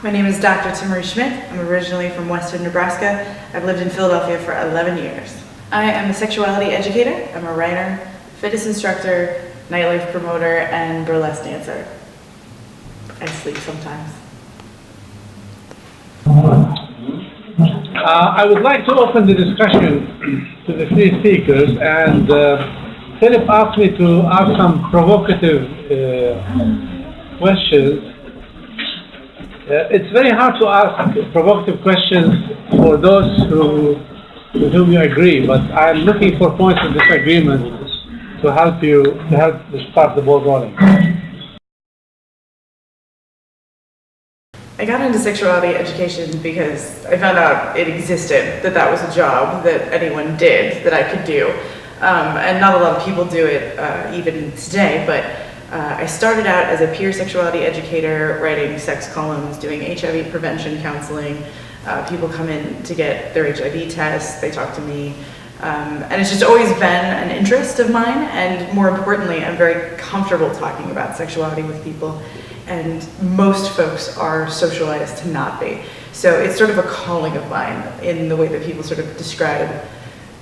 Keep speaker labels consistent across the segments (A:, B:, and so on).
A: My name is Dr. Timaree Schmit. I'm originally from western Nebraska. I've lived in Philadelphia for 11 years. I am a sexuality educator. I'm a writer, fitness instructor, nightlife promoter, and burlesque dancer. I sleep sometimes.
B: I would like to open the discussion to the three speakers, and Philip asked me to ask some provocative questions. It's very hard to ask provocative questions for those with whom you agree, but I'm looking for points of disagreement to help start the ball rolling.
A: I got into sexuality education because I found out it existed, that was a job that anyone did, that I could do. And not a lot of people do it even today, but I started out as a peer sexuality educator, writing sex columns, doing HIV prevention counseling. People come in to get their HIV tests, they talk to me. And it's just always been an interest of mine, and more importantly, I'm very comfortable talking about sexuality with people. And most folks are socialized to not be. So it's sort of a calling of mine in the way that people sort of describe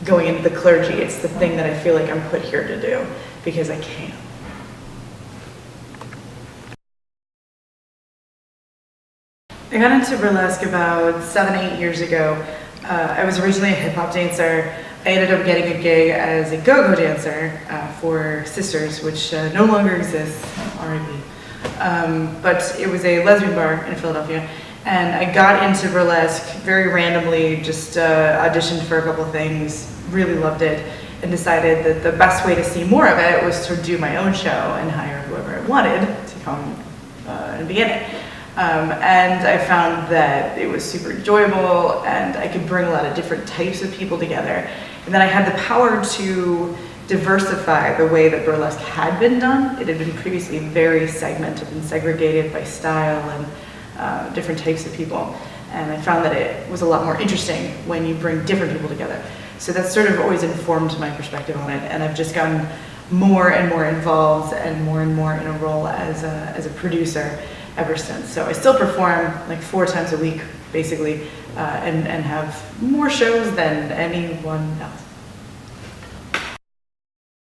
A: going into the clergy. It's the thing that I feel like I'm put here to do because I can. I got into burlesque about 7-8 years ago. I was originally a hip-hop dancer. I ended up getting a gig as a go-go dancer for Sisters, which no longer exists, R.I.P. But it was a lesbian bar in Philadelphia, and I got into burlesque very randomly, just auditioned for a couple of things, really loved it, and decided that the best way to see more of it was to do my own show and hire whoever I wanted to come and be in it. And I found that it was super enjoyable, and I could bring a lot of different types of people together. And then I had the power to diversify the way that burlesque had been done. It had been previously very segmented and segregated by style and different types of people. And I found that it was a lot more interesting when you bring different people together. So that's sort of always informed my perspective on it. And I've just gotten more and more involved and more in a role as a producer ever since. So I still perform like 4 times a week, basically, and have more shows than anyone else.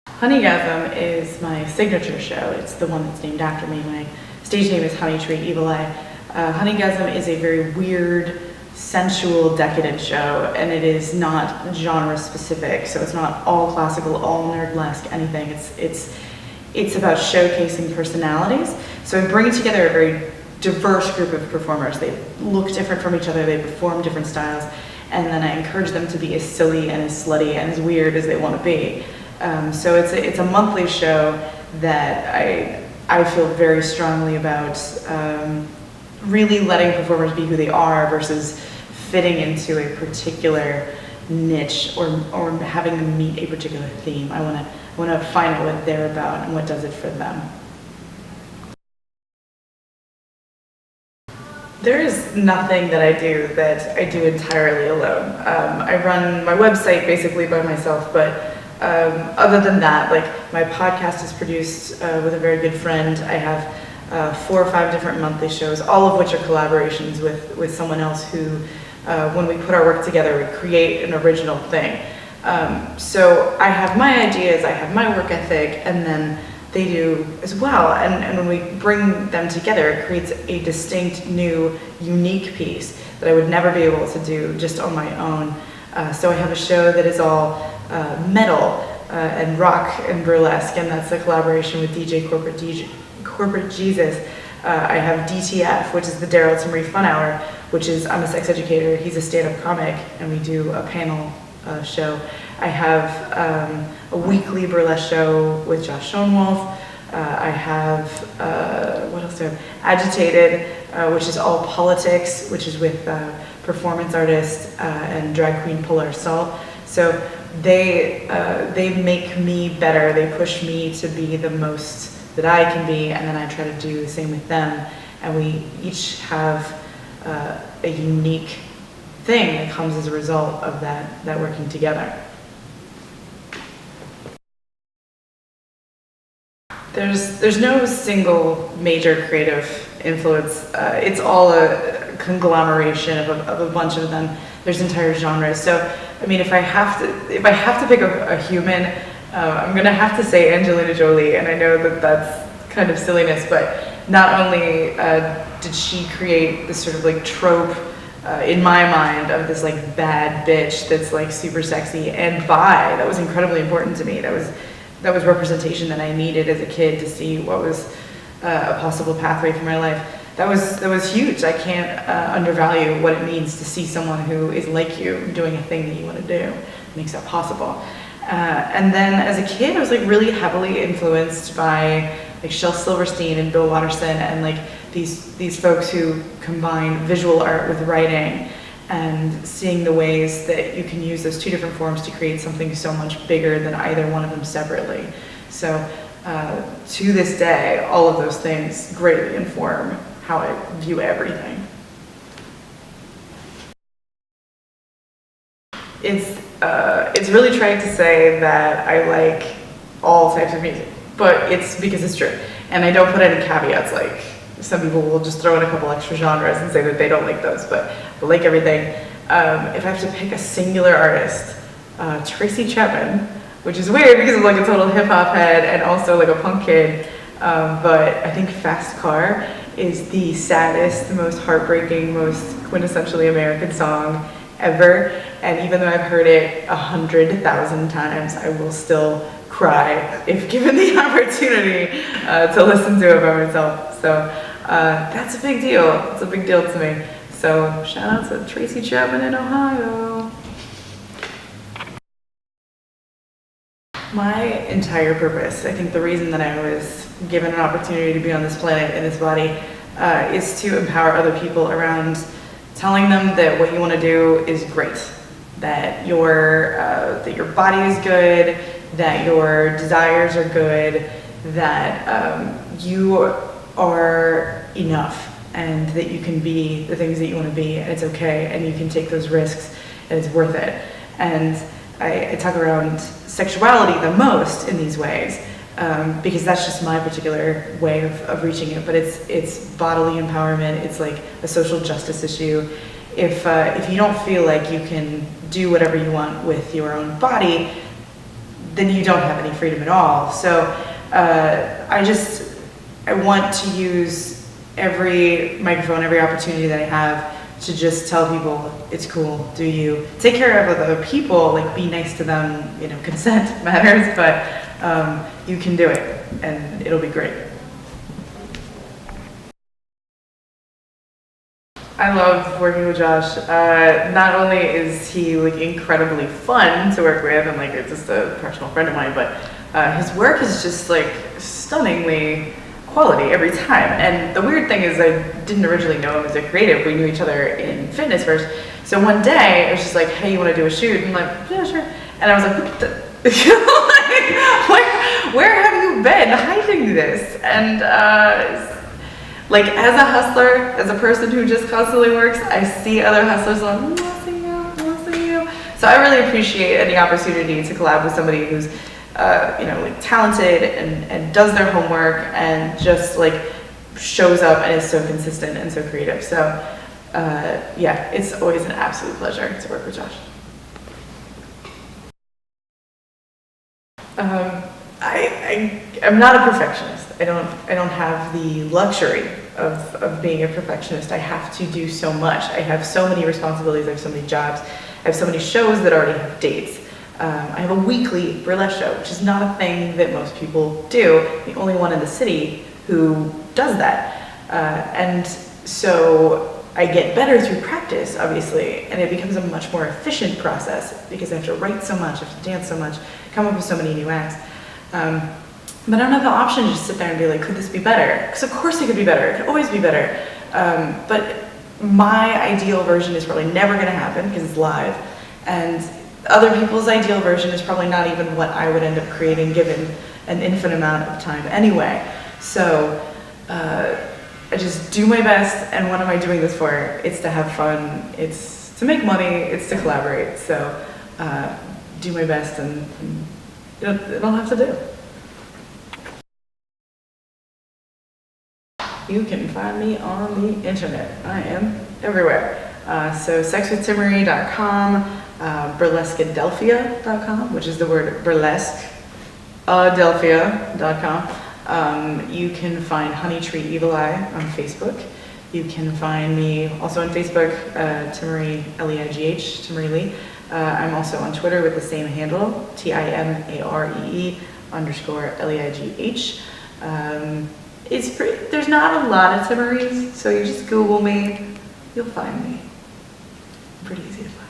A: Honeygasm is my signature show. It's the one that's named after me. My stage name is Honey Tree Evil Eye. Honeygasm is a very weird, sensual, decadent show, and it is not genre specific. So it's not all classical, all nerdlesque, anything. It's about showcasing personalities. So I bring together a very diverse group of performers. They look different from each other, they perform different styles, and then I encourage them to be as silly and as slutty and as weird as they want to be. So it's a monthly show that I feel very strongly about really letting performers be who they are versus fitting into a particular niche or having them meet a particular theme. I want to find out what they're about and what does it for them. There is nothing that I do entirely alone. I run my website basically by myself, but other than that, like my podcast is produced with a very good friend. I have 4 or 5 different monthly shows, all of which are collaborations with someone else who, when we put our work together, we create an original thing. So I have my ideas, I have my work ethic, and then they do as well. And when we bring them together, it creates a distinct, new, unique piece that I would never be able to do just on my own. So I have a show that is all metal and rock and burlesque, and that's a collaboration with DJ Corporate Jesus. I have DTF, which is the Daryl Timaree Fun Hour, which is, I'm a sex educator, he's a stand-up comic, and we do a panel show. I have a weekly burlesque show with Josh Schoenwolf. I have, what else do I have? Agitated, which is all politics, which is with performance artist and drag queen Polar Salt. So they make me better. They push me to be the most that I can be, and then I try to do the same with them. And we each have a unique thing that comes as a result of that working together. There's no single major creative influence. It's all a conglomeration of a bunch of them. There's entire genres. So, I mean, if I have to pick a human, I'm gonna have to say Angelina Jolie, and I know that that's kind of silliness, but not only did she create this sort of like trope in my mind of this like bad bitch that's like super sexy and bi, that was incredibly important to me. That was representation that I needed as a kid to see what was a possible pathway for my life. That was huge. I can't undervalue what it means to see someone who is like you doing a thing that you want to do. It makes that possible. And then as a kid, I was like really heavily influenced by like Shel Silverstein and Bill Watterson and like these folks who combine visual art with writing, and seeing the ways that you can use those two different forms to create something so much bigger than either one of them separately. So to this day, all of those things greatly inform how I view everything. It's really trying to say that I like all types of music, but it's because it's true. And I don't put any caveats, like some people will just throw in a couple extra genres and say that they don't like those, but I like everything. If I have to pick a singular artist, Tracy Chapman, which is weird because I'm like a total hip hop head and also like a punk kid, but I think Fast Car is the saddest, the most heartbreaking, most quintessentially American song ever. And even though I've heard it 100,000 times, I will still cry if given the opportunity to listen to it by myself. So that's a big deal. It's a big deal to me. So shout out to Tracy Chapman in Ohio. My entire purpose, I think the reason that I was given an opportunity to be on this planet in this body is to empower other people around telling them that what you want to do is great, that your body is good, that your desires are good, that you are enough, and that you can be the things that you want to be, and it's okay, and you can take those risks, and it's worth it. And I talk around sexuality the most in these ways, because that's just my particular way of reaching it. But it's bodily empowerment. It's like a social justice issue. If you don't feel like you can do whatever you want with your own body, then you don't have any freedom at all. So I want to use every microphone, every opportunity that I have to just tell people it's cool, do you. Take care of other people, like be nice to them, consent matters, but you can do it and it'll be great. I love working with Josh. Not only is he like incredibly fun to work with and like just a personal friend of mine, but his work is just like stunningly quality every time. And the weird thing is I didn't originally know him as a creative. We knew each other in fitness first. So one day I was just like, hey, you want to do a shoot? And I'm like, yeah, sure. And I was like, where have you been hiding this? And like as a hustler, as a person who just constantly works, I see other hustlers like, I'll see you. So I really appreciate any opportunity to collab with somebody who's like talented and does their homework and just like shows up and is so consistent and so creative. So yeah, it's always an absolute pleasure to work with Josh. I'm not a perfectionist. I don't have the luxury of being a perfectionist. I have to do so much. I have so many responsibilities. I have so many jobs. I have so many shows that already have dates. I have a weekly burlesque show, which is not a thing that most people do. The only one in the city who does that. And so I get better through practice, obviously, and it becomes a much more efficient process because I have to write so much, I have to dance so much, come up with so many new acts. But I don't have the option to just sit there and be like, could this be better? Because of course it could be better, it could always be better. But my ideal version is probably never gonna happen because it's live. And other people's ideal version is probably not even what I would end up creating given an infinite amount of time anyway. So I just do my best, and what am I doing this for? It's to have fun, it's to make money, it's to collaborate. So do my best and it'll have to do. you can find me on the internet. I am everywhere. So sexwithtimaree.com, burlesqueadelphia.com, which is the word burlesque, adelphia.com. You can find Honey Tree Evil Eye on Facebook. You can find me also on Facebook, Timaree, Leigh, Timaree Lee. I'm also on Twitter with the same handle, TIMAREE__LEIGH. There's not a lot of Timarees, so you just Google me, you'll find me. Pretty easy to find.